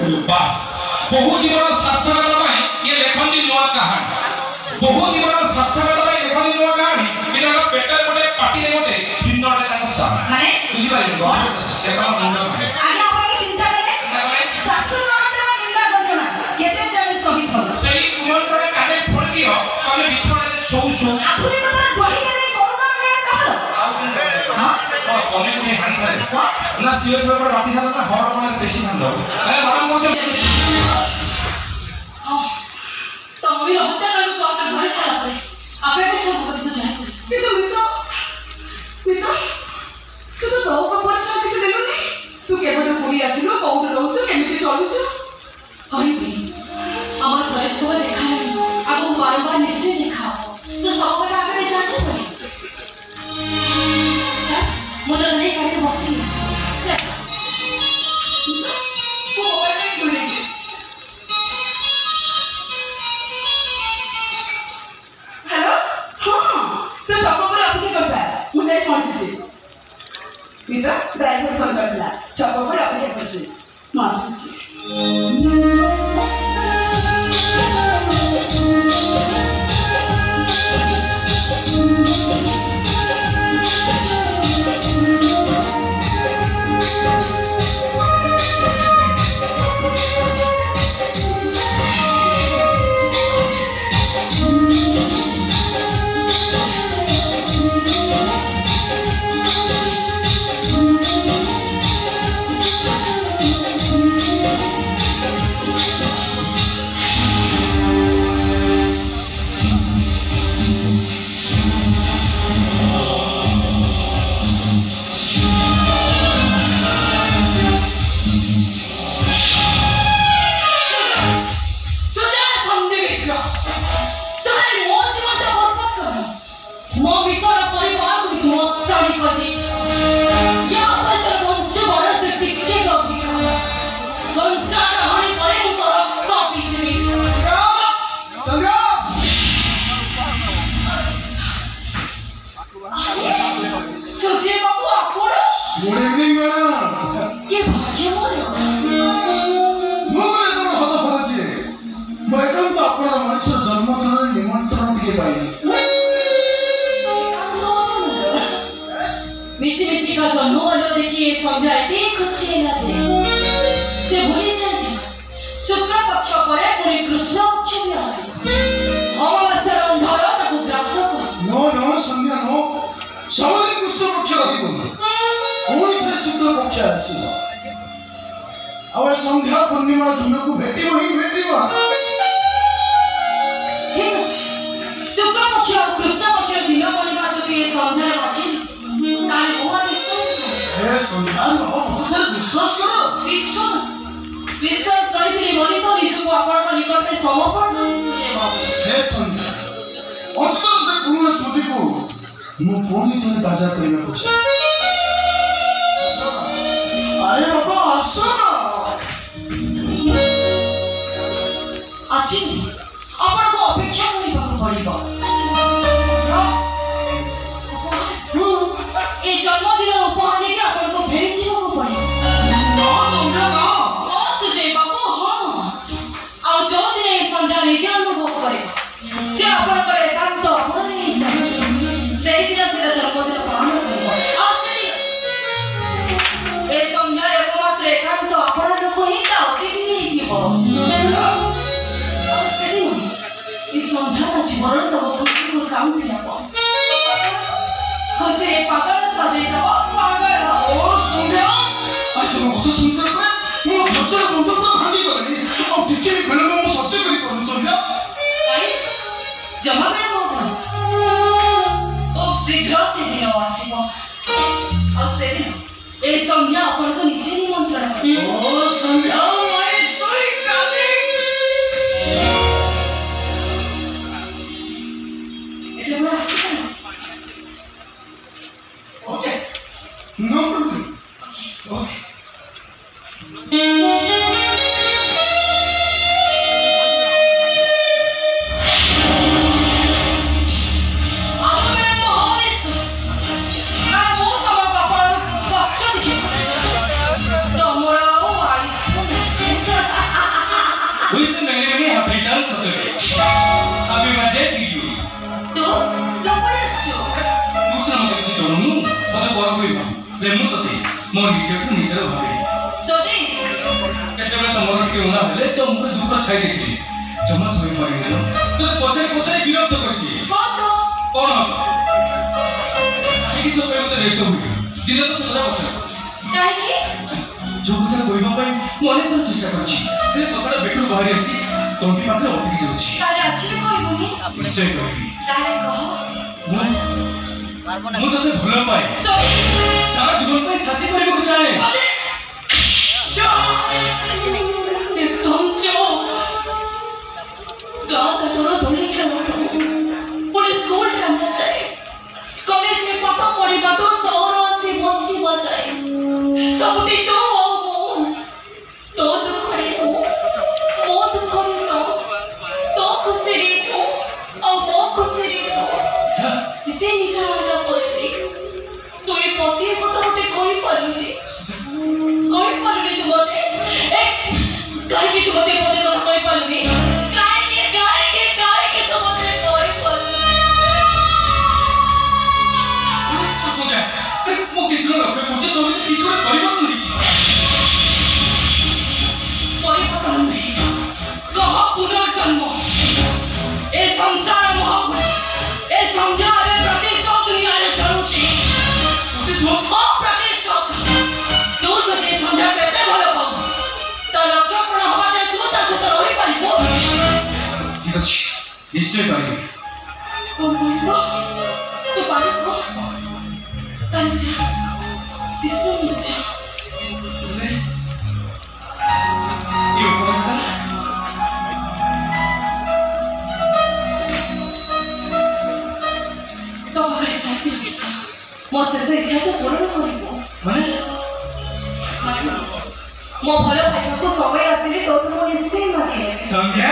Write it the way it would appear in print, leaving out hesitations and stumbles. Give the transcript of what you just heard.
बास बहु जीवन सार्थकता पाए ये लेखन नुआ कहानी बहु जीवन सार्थकता पाए लेखन नुआ कहानी इना पेटर गोटे पार्टी रे गोटे भिन्न गोटे ताको सामा माने बुझी पाइले गॉड सेकला मुंड माने आगे आपण चिंता करे सासु ननद निंदा गजना केते जाने सही हो सेही कुमंत्रे काने फोड़ दियो सने बिछोड़े सौ सौ आखुरी कथा गही करे कोरोना ने कहलो हां कोने में हानि करे ना सीरियस पर बाटी खाना ना हर कोने बेसी खान दो ए बड़ा मजे तो भी हत्या करू तो अपने घर चला पड़े आपे को सब बुझ जाए कि तो तू तो को परिचय किछ देलुनी तू केबड पुरी आसिलो कोउड रहउछ केमिति चलुछ कहिबी हमर घर सब देखा नहीं आगो बार-बार निश्चय देखाओ तो सब बेला आपे जान्छ पड़े चल मुझे नहीं करके बसी चल को मोबाइल में क्यों नहीं हेलो हां तो सब पर आपके करता है मुझे पहुंच जी इधर ड्राइवर फोन करला सब पर आपके करते मासी संध्या पूर्णिमा तुमको भेटी वही शुक्ल पक्ष कृष्ण पक्ष दिन बोलिबा जति संध्या बाकी ताले ओवा संध्या बहुत विश्वास करो विश्वास करितली बोली तो निजको आपण निकटे समर्पण हे संध्या अंतर से पूर्ण स्मृति को मु पुणी तने ताजा करिया को अरे बाबा आसो अच्छी आपण को अपेक्षा करबा पड़िबो ए जन्मदिन उपहार के आपण को फेरी जीव को पड़िबो संध्या ना सुजय बाबू हां आ जो दिन ए संध्या निजे अनुभव करिबो से आपण को एकांत आपण नहीं से दिन से जन्मदिन पालन करिबो आ से ए संध्या एकमात्र एकांत आपण लोक ही ता अतिथि हिबो संध्या जीवन सब खुशी को सामने लाओ खुशी पागल सजे तो पागल ओ संध्या आज तुम बहुत सुंदर है मो भचर बंधु तो भागी गली और टिके बेले मो सच्चे करी पड़ू संध्या आई जमा बेले मो खूब शीघ्र से दिन आसीबो और से दिन ए संध्या अपन को नीचे निमंत्रण ओ Sandhya my sweet darling Okay. No problem. Okay. many happy returns of the day. Happy birthday to you. तू लपड़स जो दूसरा मत किसी चोरों नु मत कोरा कोई प्रेम तो थे मोर निजे को निजे भागे so this कैसे मैं तमरो के उना हेले तो मुझे दूसरा छाई देखी जमा सोई पारी ने तो पछे पछे विरोध करती कौन ये तो पे मत रेस्ट हुई दिने तो सदा पछे काहे जो কথা কইবা পাই মনে তো চেষ্টা করছি এই কথাটা বেটু বাহির আসি তোমটি পাখে অটকি যাচ্ছি তারে আছে কইবনি নিশ্চয় কইবি তারে কহ ମୁଁ ତତେ ଭଲ ପାଏ ସାରା ଜୀବନ ପାଇଁ ସାଥୀ କରିବାକୁ ଚାହେଁ एकदम जो गाँव का तोरो धोली खेलो पुलिस स्कूल रमना चाहिए कॉलेज में पाठ पढ़िबा तो शहर से बंचिबा चाहिए सबटी तो तो दुख रे मो दुख रे तो खुशी रे और मो खुशी रे इते निजा वाला पड़े तू ये पति को तो मते कोई पालुनी तू मते काहे की तू मते पते तो कोई पालुनी काहे के तू मते कोई पालुनी सुने ମୁଁ କିଛି ନ କରେ ପଛେ ତମେ କିଛି ଗୋଟେ କରିବ ନାହିଁ कोई पता नहीं कह पुनर्जन्म ए संसार मोह ए संध्या रे प्रतिशोध दुनिया रे चलुची प्रतिशोध तू जदि संध्या केते भलो पाऊ तो लक्ष्य पूर्ण हवा जे तू ता सହିତ रहि पारिबो ঠিক আছে নিশ্চয় পারিবি कोन बोलबो तू पारिबो ताले जा विश्व में जा এই উপহারটা तो बगैर साथी रखिता मो से इच्छा तो पूर्ण करिबो মানে मो भलो पाइबा को समय आसिले तो मो निश्चय माने संध्या